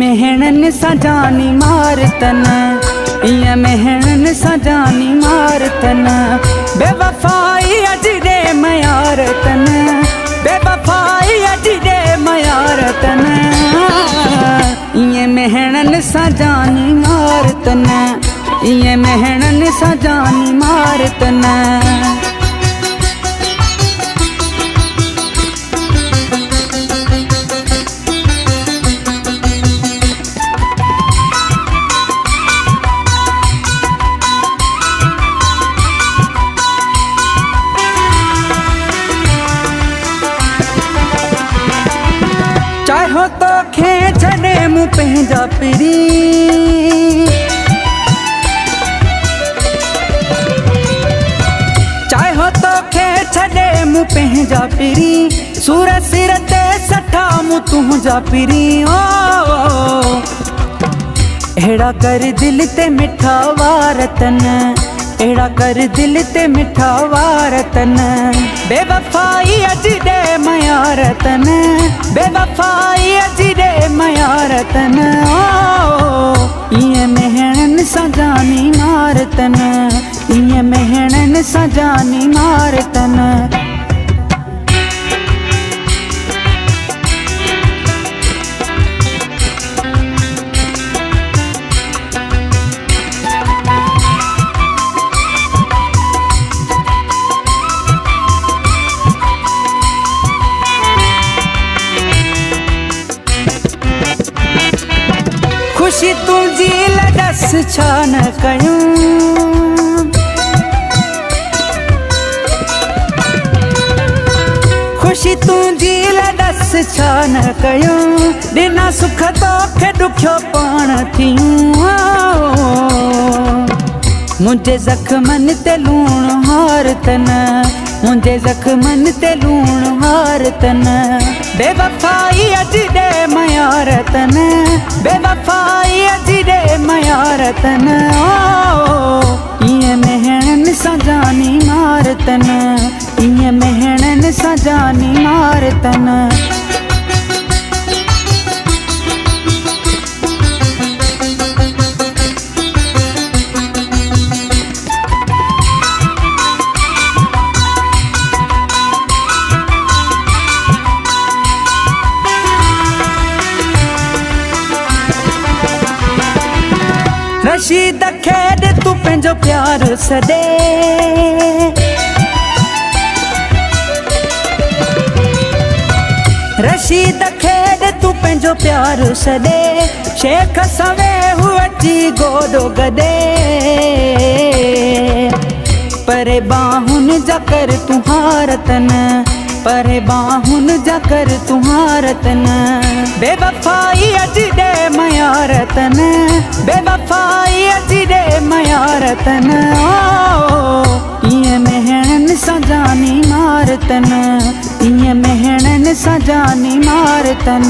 मेहणन सां जानी मारतन, इएं मेहणन सां जानी मारतन। बेवफाई अजरे मयारतन, बेवफाई अजरे मयारतन। इएं मेहणन सां जानी मारतन, इएं मेहणन सां जानी मारतन। चाहो तो खे छॾे मूं पंहिंजा पिरी, चाहो तो खे छॾे मूं पंहिंजा पिरी। सूर सिर ते सठा मूं तुंहिंजा पिरी। ओ अहिड़ा कर दिल ते मिठा वारतन, अहिड़ा कर दिल ते मिठा वारतन। बेवफाई अजरे मयारतन, बेवफाई अजरे मयारतन। ओ इएं मेहणन सां जानी मारतन, इएं मेहणन सां जानी मारतन। खुशी तुझी लॾस छा न कयूं, खुशी तुझी लॾस छा न कयूं। ॾिना सुख तोखे ॾुखियो पाण थियूं। मुंहिंजे ज़ख़्मनि ते लूणु हारतन, मुंहिंजे ज़ख़्मनि ते लूणु हारतन। बेवफाई अजरे मयारतन, बेवफाई अजरे मयारतन। ओ इएं मेहणन सां जानी मारतन, इएं मेहणन सां जानी मारतन। रशीद खेॾ तूं पंहिंजो प्यार सॾे, रशीद खेॾ तूं पंहिंजो प्यार सॾे। शेख सवेहू अची गोॾो गॾे, परे बाहुनि जा कर तूं हारतन, परे बाहुनि जा कर तूं हारतन। बेवफाई अजरे मयारतन, बेवफाई अजरे मयारतन। ओ इएं मेहणन सां जानी मारतन, इएं मेहणन सां जानी मारतन।